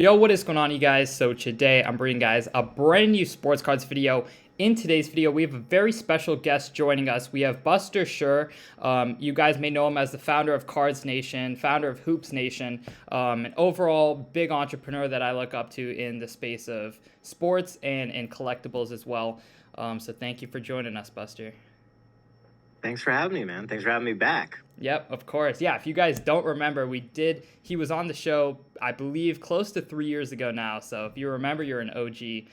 Yo, what is going on, you guys? So today I'm bringing guys a brand new sports cards video. In today's video, we have a very special guest joining us. We have Buster Scher. You guys may know him as the founder of Cards Nation, founder of Hoops Nation, an overall big entrepreneur that I look up to in the space of sports and collectibles as well. So thank you for joining us, Buster. Thanks for having me, man. Thanks for having me back. Yep, of course. Yeah, if you guys don't remember, he was on the show, I believe, close to 3 years ago now. So if you remember, you're an OG.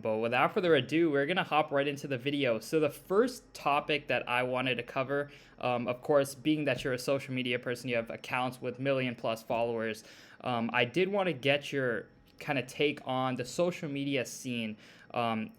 But without further ado, we're going to hop right into the video. So the first topic that I wanted to cover, of course, being that you're a social media person, you have accounts with million plus followers. I did want to get your kind of take on the social media scene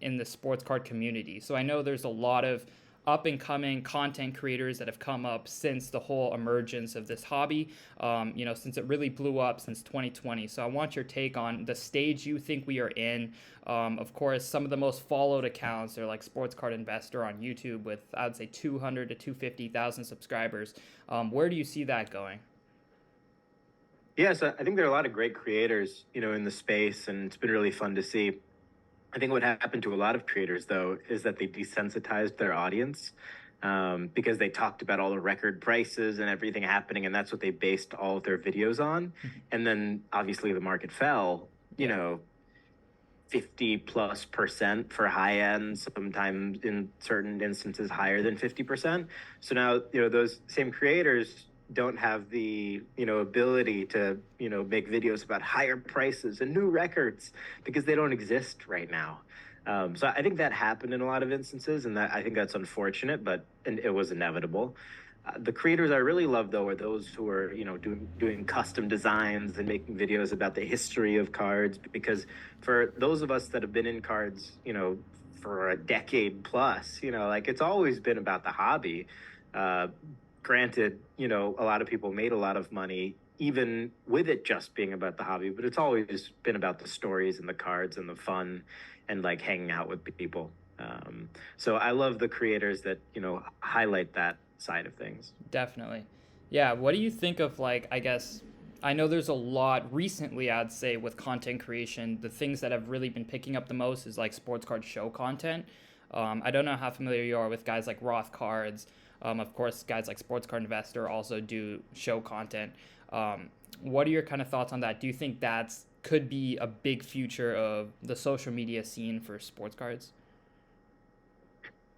in the sports card community. So I know there's a lot of up and coming content creators that have come up since the whole emergence of this hobby, since it really blew up since 2020. So I want your take on the stage you think we are in. Of course, some of the most followed accounts are like Sports Card Investor on YouTube with, I would say, 200 to 250,000 subscribers. Where do you see that going? Yeah, so I think there are a lot of great creators, in the space, and it's been really fun to see. I think what happened to a lot of creators, though, is that they desensitized their audience because they talked about all the record prices and everything happening, and that's what they based all of their videos on. And then obviously the market fell, Yeah. 50 plus percent for high end, sometimes in certain instances higher than 50%. So now, those same creators don't have the, ability to, make videos about higher prices and new records because they don't exist right now. So I think that happened in a lot of instances, and that I think that's unfortunate, but and it was inevitable. The creators I really love, though, are those who are, doing custom designs and making videos about the history of cards. Because for those of us that have been in cards, for a decade plus, like it's always been about the hobby. Uh, Granted, a lot of people made a lot of money even with it just being about the hobby, but it's always been about the stories and the cards and the fun and like hanging out with people. So I love the creators that, highlight that side of things. Definitely. Yeah, what do you think of, like, I guess I know there's a lot recently, I'd say, with content creation. The things that have really been picking up the most is like sports card show content. I don't know how familiar you are with guys like Roth Cards. Of course, guys like Sports Card Investor also do show content. What are your kind of thoughts on that? Do you think that's could be a big future of the social media scene for sports cards?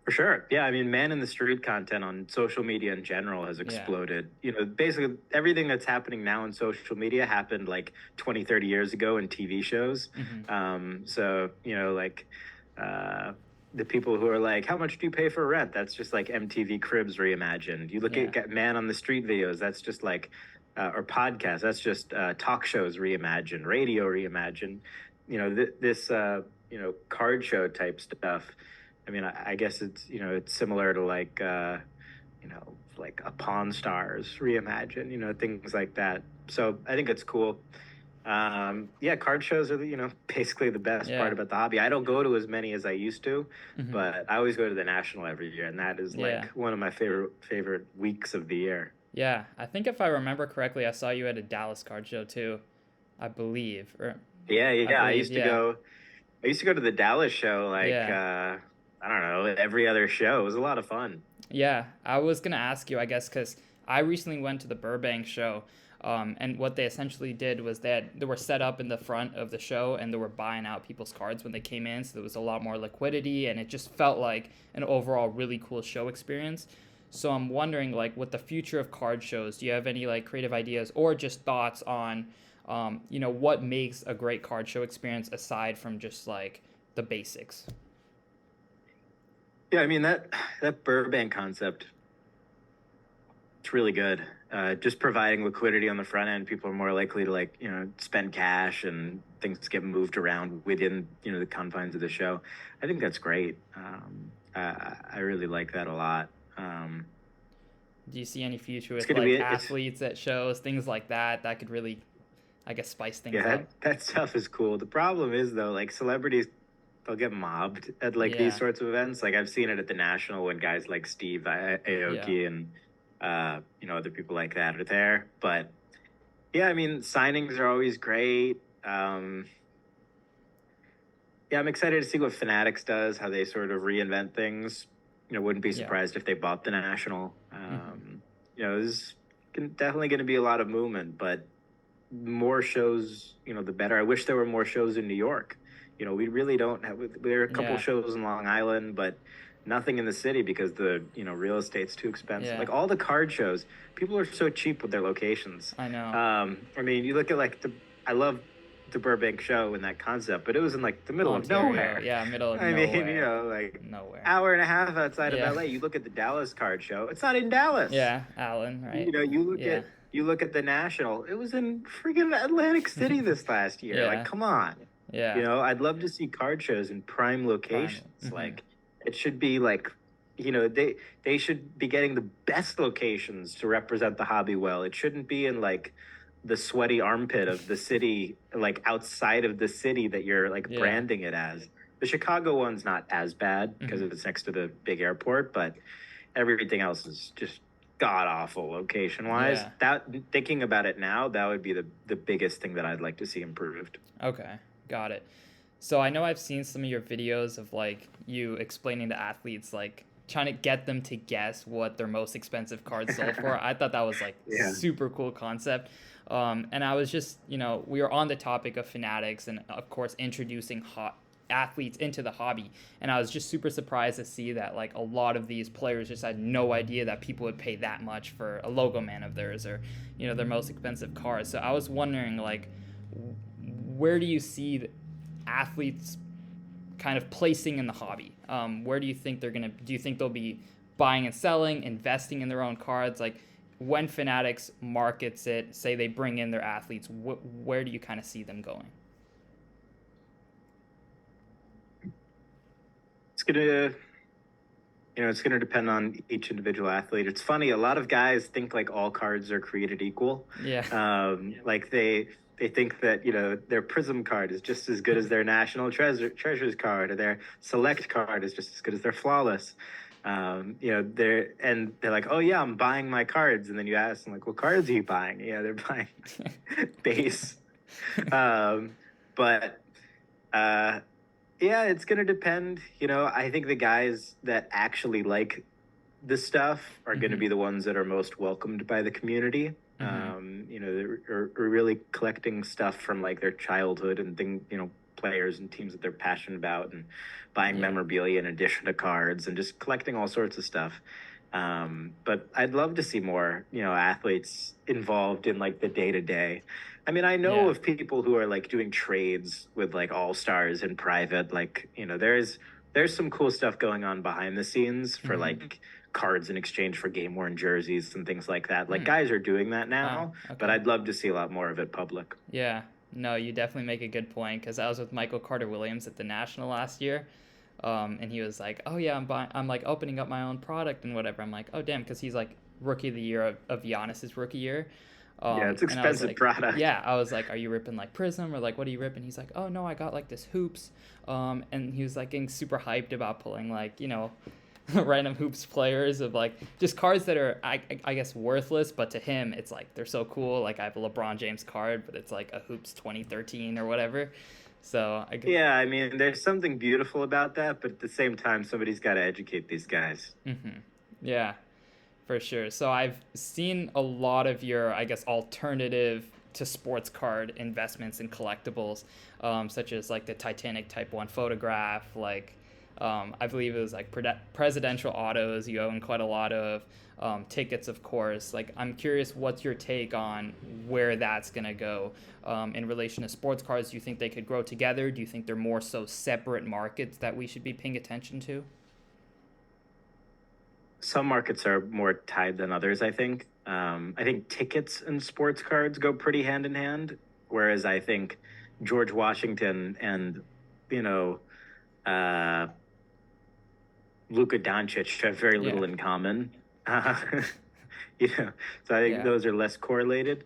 For sure. Yeah. I mean, man in the street content on social media in general has Yeah. exploded. Basically everything that's happening now in social media happened like 20, 30 years ago in TV shows. Hmm. So, uh, the people who are like, how much do you pay for rent? That's just like MTV Cribs reimagined. You look Yeah. at man on the street videos, that's just like, or podcasts, that's just talk shows reimagined, radio reimagined. Card show type stuff. I mean, I guess it's similar to like, like a Pawn Stars reimagine, things like that. So I think it's cool. Yeah, card shows are, basically the best part Yeah. about the hobby. I don't go to as many as I used to, Hmm. but I always go to the National every year, and that is like Yeah. one of my favorite weeks of the year. Yeah. I think if I remember correctly, I saw you at a Dallas card show too. I believe. Or Yeah, I yeah. believe, yeah. I used to go to the Dallas show like Yeah. I don't know, every other show. It was a lot of fun. Yeah, I was gonna ask you, I guess, because I recently went to the Burbank show, and what they essentially did was they were set up in the front of the show, and they were buying out people's cards when they came in, so there was a lot more liquidity, and it just felt like an overall really cool show experience. So I'm wondering, like, with the future of card shows, do you have any like creative ideas or just thoughts on, what makes a great card show experience aside from just like the basics? Yeah, I mean that Burbank concept, it's really good. Just providing liquidity on the front end, people are more likely to like, spend cash and things get moved around within, the confines of the show. I think that's great. I really like that a lot. Do you see any future It's with going to be, like it's, athletes at shows, things like that, that could really, I guess, spice things yeah, up? that stuff is cool. The problem is though, like celebrities, they'll get mobbed at like these Yeah, sorts of events. Like I've seen it at the National when guys like Steve yeah, Aoki and, other people like that are there. But yeah, I mean, signings are always great. Um, yeah, I'm excited to see what Fanatics does, how they sort of reinvent things. Wouldn't be Yeah. surprised if they bought the National. Hmm. There's definitely going to be a lot of movement, but more shows, the better. I wish there were more shows in New York. We really don't have. There are a couple Yeah. shows in Long Island, but nothing in the city because the real estate's too expensive. Yeah. Like all the card shows, people are so cheap with their locations. I know. I mean, you look at like I love the Burbank show and that concept, but it was in like the middle of Ontario. nowhere. Yeah, middle of I mean, nowhere. like Nowhere. hour and a half outside of Yeah. LA. You look at the Dallas card show; it's not in Dallas. Yeah, Allen, right? Yeah. You look at the National. It was in freaking Atlantic City this last year. Like, Yeah. come on. Yeah. I'd love to see card shows in prime Prime. locations. Hmm. Like, it should be like, they should be getting the best locations to represent the hobby well. It shouldn't be in like the sweaty armpit of the city, like outside of the city that you're like Yeah. branding it as. The Chicago one's not as bad because Mhm. it's next to the big airport, but everything else is just god awful location wise. Yeah. That thinking about it now, that would be the biggest thing that I'd like to see improved. Okay, got it. So I know I've seen some of your videos of like you explaining to athletes, like trying to get them to guess what their most expensive card sold for. I thought that was like Yeah. super cool concept. And I was just, we were on the topic of Fanatics and of course introducing athletes into the hobby. And I was just super surprised to see that like a lot of these players just had no idea that people would pay that much for a logo man of theirs or, their most expensive cars. So I was wondering like, where do you see the athletes kind of placing in the hobby? Where do you think do you think they'll be buying and selling, investing in their own cards? Like when Fanatics markets it, say they bring in their athletes, where do you kind of see them going? It's gonna depend on each individual athlete. It's funny, a lot of guys think like all cards are created equal. Yeah. Like they think that their Prism card is just as good as their National Treasures card, or their Select card is just as good as their Flawless. They're like, oh yeah, I'm buying my cards, and then you ask them like, what cards are you buying? Yeah, they're buying base. But yeah, it's gonna depend. I think the guys that actually like this stuff are going to be the ones that are most welcomed by the community. They're really collecting stuff from like their childhood and players and teams that they're passionate about, and buying memorabilia in addition to cards and just collecting all sorts of stuff. But I'd love to see more, athletes involved in like the day to day. I mean, I know of people who are like doing trades with like all-stars in private. Like, there's some cool stuff going on behind the scenes for like cards in exchange for game-worn jerseys and things like that. Like guys are doing that now, but I'd love to see a lot more of it public. Yeah, no, you definitely make a good point, because I was with Michael Carter-Williams at the National last year, and he was like, oh yeah, I'm like opening up my own product and whatever. I'm like, oh damn, because he's like rookie of the year of Giannis's rookie year. Yeah, it's expensive like, product. Yeah, I was like, are you ripping like Prism, or like what are you ripping? He's like, oh no, I got like this hoops, and he was like getting super hyped about pulling like random hoops players of like just cards that are I guess worthless, but to him it's like they're so cool. Like I have a LeBron James card, but it's like a hoops 2013 or whatever. So yeah, I mean, there's something beautiful about that, but at the same time, somebody's got to educate these guys. Yeah, for sure. So I've seen a lot of your, I guess, alternative to sports card investments in collectibles, such as like the Titanic Type 1 photograph, like I believe it was like presidential autos you own quite a lot of, tickets, of course. Like, I'm curious, what's your take on where that's going to go in relation to sports cards? Do you think they could grow together? Do you think they're more so separate markets that we should be paying attention to? Some markets are more tied than others, I think. I think tickets and sports cards go pretty hand in hand, whereas I think George Washington and, Luka Doncic have very little in common. So I think those are less correlated.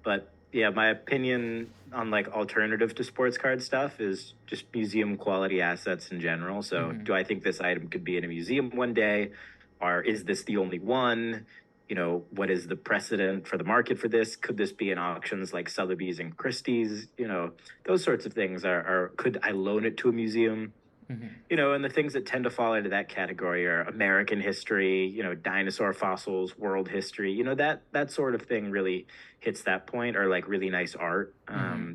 But yeah, my opinion on like alternative to sports card stuff is just museum quality assets in general. So do I think this item could be in a museum one day, or is this the only one? what is the precedent for the market for this? Could this be in auctions like Sotheby's and Christie's? Those sorts of things are could I loan it to a museum? And the things that tend to fall into that category are American history, dinosaur fossils, world history, that sort of thing really hits that point, or like really nice art,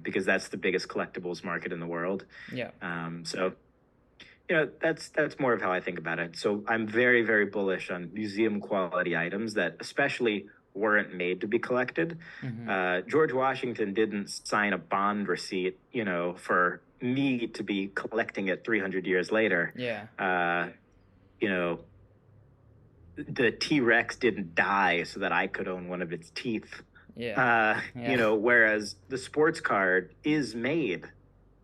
because that's the biggest collectibles market in the world. Yeah. So, that's more of how I think about it. So I'm very, very bullish on museum quality items that especially weren't made to be collected. George Washington didn't sign a bond receipt, for me to be collecting it 300 years later. Yeah. The T-Rex didn't die so that I could own one of its teeth. Yeah. Whereas the sports card is made.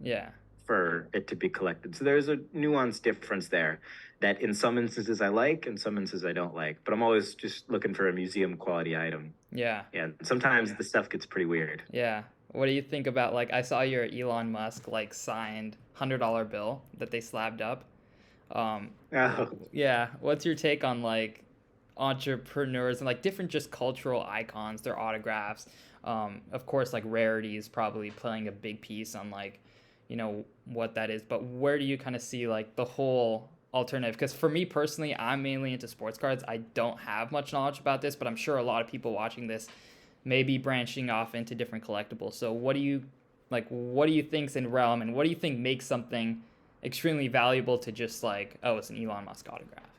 Yeah. For it to be collected. So there's a nuanced difference there that in some instances I like, in some instances I don't like. But I'm always just looking for a museum quality item. Yeah. Yeah. Sometimes the stuff gets pretty weird. Yeah. What do you think about, like, I saw your Elon Musk, like, signed $100 bill that they slabbed up. Yeah. What's your take on, like, entrepreneurs and, like, different just cultural icons, their autographs? Of course, like, rarities probably playing a big piece on, like, what that is. But where do you kind of see, like, the whole alternative? Because for me personally, I'm mainly into sports cards. I don't have much knowledge about this, but I'm sure a lot of people watching this may be branching off into different collectibles. So what do you think's in realm, and what do you think makes something extremely valuable to just like, oh, it's an Elon Musk autograph?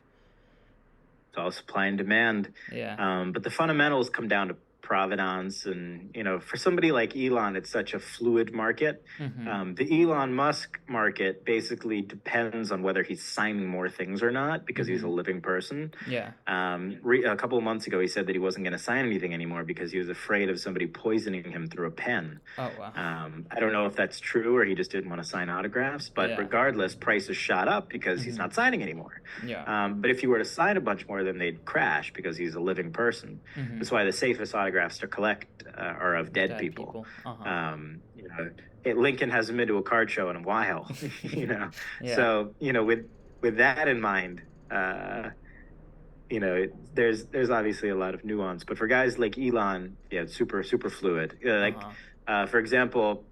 It's all supply and demand. Yeah. But the fundamentals come down to provenance, and for somebody like Elon, it's such a fluid market. The Elon Musk market basically depends on whether he's signing more things or not, because he's a living person. Yeah. A couple of months ago he said that he wasn't going to sign anything anymore because he was afraid of somebody poisoning him through a pen. Oh wow. I don't know if that's true or he just didn't want to sign autographs, but regardless, prices shot up because he's not signing anymore. Yeah. But if he were to sign a bunch more, then they'd crash because he's a living person. That's why the safest autographs to collect are of dead people. Lincoln hasn't been to a card show in a while. So with that in mind, there's obviously a lot of nuance. But for guys like Elon, it's super fluid. For example,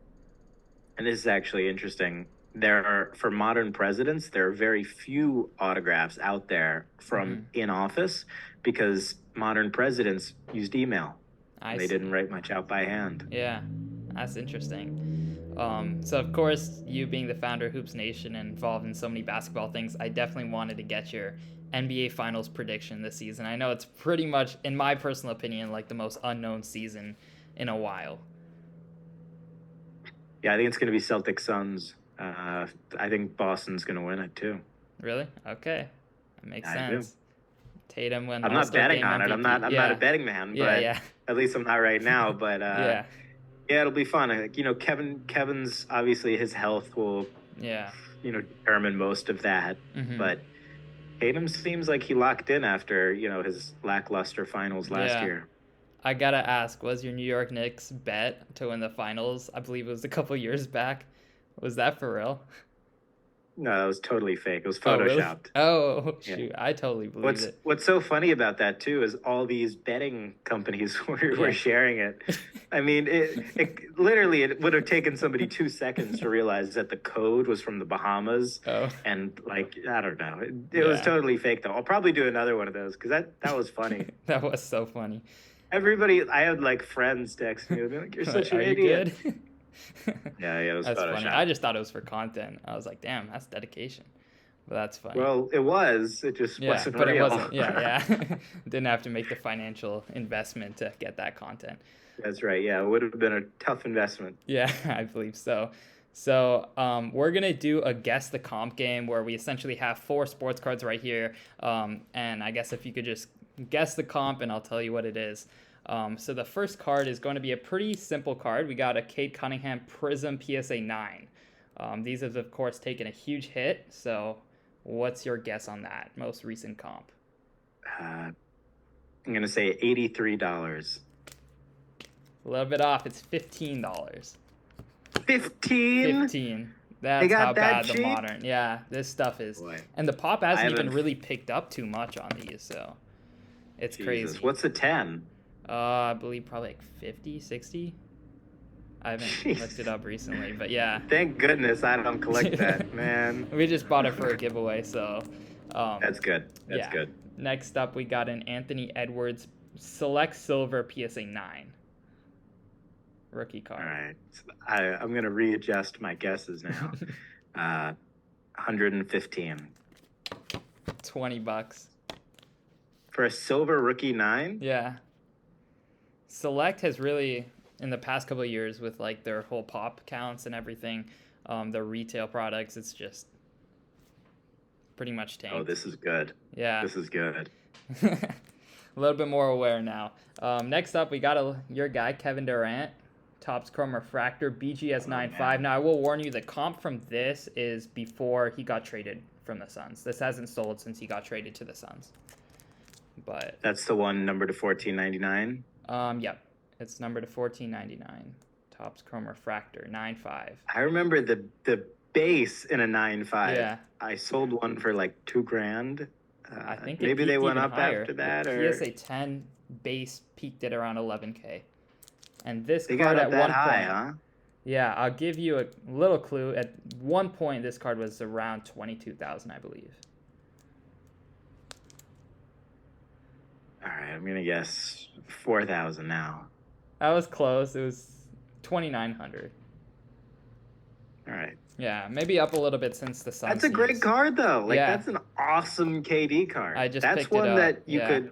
and this is actually interesting, for modern presidents, there are very few autographs out there from in office because modern presidents used email. They didn't write much out by hand. Yeah, that's interesting. So of course, you being the founder of Hoops Nation and involved in so many basketball things, I definitely wanted to get your NBA Finals prediction this season. I know it's pretty much, in my personal opinion, like the most unknown season in a while. Yeah, I think it's going to be Celtics Suns. I think Boston's going to win it too. Really? Okay, that makes sense. Tatum win. I'm not betting on it. I'm not a betting man, but at least I'm not right now. But yeah, it'll be fun. Kevin's obviously his health will determine most of that. But Tatum seems like he locked in after his lackluster finals last year. I gotta ask, was your New York Knicks bet to win the finals? I believe it was a couple years back. Was that for real? No, that was totally fake. It was photoshopped. Oh, really? Shoot. I totally believe it. What's so funny about that, too, is all these betting companies were sharing it. I mean, it literally, it would have taken somebody 2 seconds to realize that the code was from the Bahamas. Oh. And, like, I don't know. It was totally fake, though. I'll probably do another one of those because that was funny. That was so funny. I had, like, friends text me. Like, you're such an idiot. You good? Yeah, it was that's Photoshop. Funny. I just thought it was for content. I was like, damn, that's dedication. But that's funny. Well, it was. It just wasn't real. It wasn't. Yeah. Didn't have to make the financial investment to get that content. That's right. Yeah, it would have been a tough investment. Yeah, I believe so. So we're going to do a Guess the Comp game where we essentially have 4 sports cards right here. And I guess if you could just guess the comp and I'll tell you what it is. So the first card is going to be a pretty simple card. We got a Cade Cunningham Prism PSA 9. These have, of course, taken a huge hit. So what's your guess on that most recent comp? I'm going to say $83. A little bit off. It's $15. 15? That's how bad the modern. Yeah, this stuff is. Boy. And the pop hasn't even really picked up too much on these. So It's Jesus. crazy. What's a 10? I believe probably like 50, 60. I haven't looked it Jeez. up recently, but yeah. Thank goodness I don't collect that, man. We just bought it for a giveaway, so That's good. That's yeah. good. Next up, we got an Anthony Edwards Select Silver PSA 9 rookie All card. right. So I'm going to readjust my guesses now. 115. $20. For a silver rookie 9? Yeah. Select has really, in the past couple of years, with like their whole pop counts and everything, their retail products, it's just pretty much tanked. Oh, this is good. Yeah. This is good. A little bit more aware now. Next up, we got your guy, Kevin Durant. Topps Chrome Refractor, BGS 9.5. Now, I will warn you, the comp from this is before he got traded from the Suns. This hasn't sold since he got traded to the Suns. But That's the one numbered to 14.99. Yep. It's numbered to 14.99. Topps Chrome Refractor, 9.5. I remember the base in a 9.5. Yeah. I sold one for like $2,000. I think maybe they peaked went even up higher. after that, The or PSA 10 base peaked at around 11K. And this they card got at up that one high, point, huh? yeah, I'll give you a little clue. At one point, this card was around 22,000, I believe. All right, I'm gonna guess 4,000 now. That was close. It was 2,900. All right. Yeah, maybe up a little bit since the Suns. That's a great card, though. Like, Yeah. that's an awesome KD card. I just that's picked it one up. that you Yeah. could.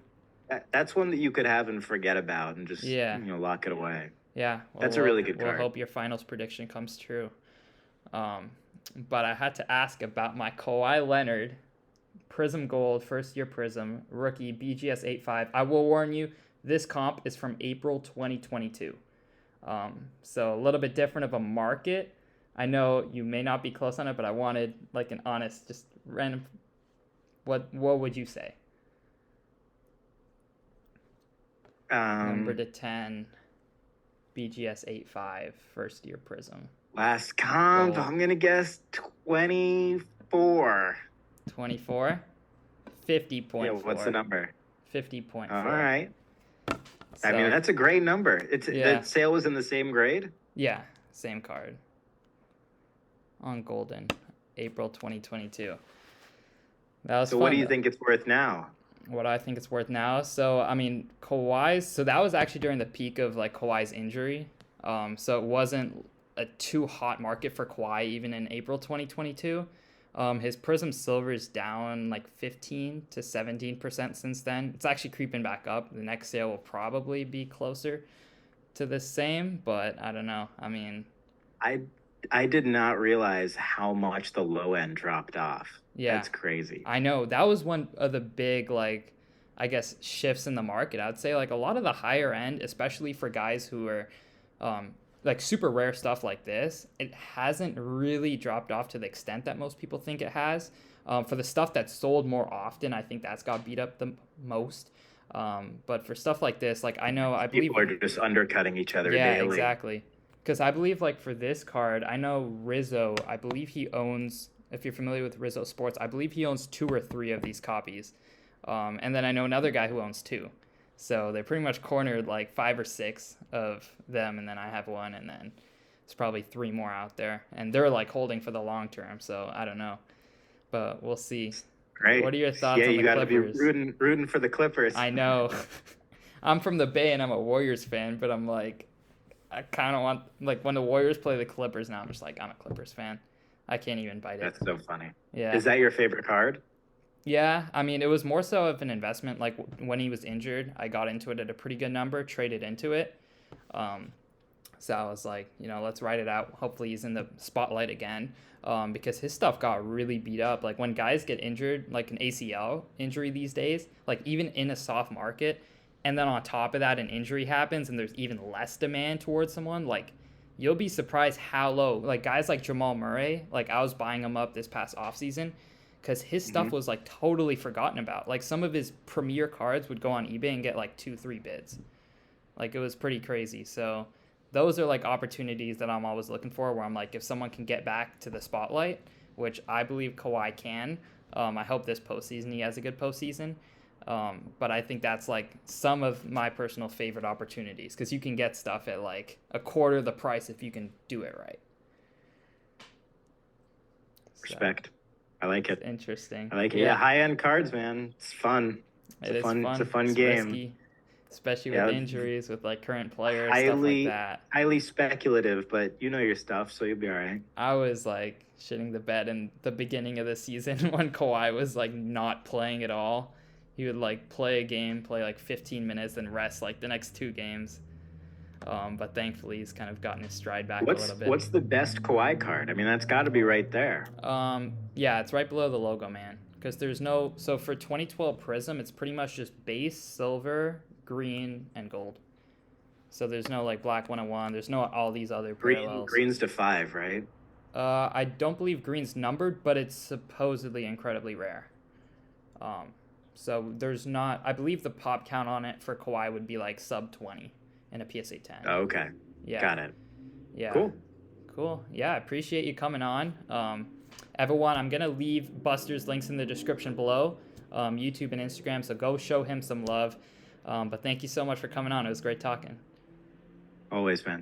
That's one that you could have and forget about and just lock it away. Yeah, That's a really good card. We'll hope your finals prediction comes true. But I had to ask about my Kawhi Leonard Prism Gold first year Prism rookie BGS 8.5. I will warn you, this comp is from April 2022. So a little bit different of a market. I know you may not be close on it, but I wanted like an honest, just random. What would you say? Number to 10, BGS 8.5, first year Prism. Last comp, Gold. I'm gonna guess 24. 24? 50.4. Yeah, what's the number? 50.4. All right. So, I mean, that's a great number. The sale was in the same grade? Yeah, same card. On Golden, April 2022. That was So fun, what do you though. think it's worth now? What I think it's worth now. So, I mean, Kawhi's, so that was actually during the peak of like Kawhi's injury. So it wasn't a too hot market for Kawhi even in April 2022. His Prism Silver is down like 15 to 17% since then. It's actually creeping back up. The next sale will probably be closer to the same, but I don't know. I mean, I did not realize how much the low end dropped off. yeah. That's crazy. I know. That was one of the big, like, I guess, shifts in the market. I'd say, like, a lot of the higher end, especially for guys who are, like, super rare stuff like this, it hasn't really dropped off to the extent that most people think it has. For the stuff that's sold more often, I think that's got beat up the most. But for stuff like this, like, I believe... People are just undercutting each other yeah, daily. Exactly. Because I believe, like, for this card, I know Rizzo, I believe he owns... If you're familiar with Rizzo Sports, I believe he owns 2 or 3 of these copies. And then I know another guy who owns 2. So they pretty much cornered like 5 or 6 of them. And then I have 1. And then there's probably 3 more out there. And they're like holding for the long term. So I don't know. But we'll see. Great. What are your thoughts on the you gotta Clippers? be rooting for the Clippers. I know. I'm from the Bay and I'm a Warriors fan. But I'm like, I kind of want, like, when the Warriors play the Clippers now, I'm just like, I'm a Clippers fan. I can't even bite it. That's so funny. Yeah. Is that your favorite card? Yeah, I mean, it was more so of an investment. Like, when he was injured, I got into it at a pretty good number, traded into it. So I was like, let's ride it out. Hopefully he's in the spotlight again, because his stuff got really beat up. Like, when guys get injured, like an ACL injury these days, like even in a soft market, and then on top of that, an injury happens and there's even less demand towards someone, like, you'll be surprised how low. Like, guys like Jamal Murray, like, I was buying him up this past offseason because his stuff was, like, totally forgotten about. Like, some of his premier cards would go on eBay and get, like, 2-3 bids. Like, it was pretty crazy. So those are, like, opportunities that I'm always looking for where I'm like, if someone can get back to the spotlight, which I believe Kawhi can, I hope this postseason he has a good postseason. But I think that's like some of my personal favorite opportunities because you can get stuff at like a quarter the price if you can do it right. So, Respect. I like it. interesting. I like it. Yeah, high-end cards, man. It's fun. It is fun. It's a fun It's game. risky, especially with Yeah, injuries, with like current players, stuff like that. highly speculative, but you know your stuff, so you'll be all right. I was like shitting the bed in the beginning of the season when Kawhi was like not playing at all. He would like play a game, play like 15 minutes, and rest like the next two games. But thankfully, he's kind of gotten his stride back a little bit. What's the best Kawhi card? I mean, that's got to be right there. Yeah, it's right below the logo, man. Because there's no, so for 2012 Prism, it's pretty much just base, silver, green, and gold. So there's no like black 101. There's no all these other parallels. Green's to 5, right? I don't believe green's numbered, but it's supposedly incredibly rare. So there's not, I believe the pop count on it for Kawhi would be like sub 20 in a PSA 10. Oh, okay. Yeah. Got it. Yeah. Cool. Yeah, I appreciate you coming on. Everyone, I'm going to leave Buster's links in the description below, YouTube and Instagram, so go show him some love. But thank you so much for coming on. It was great talking. Always, man.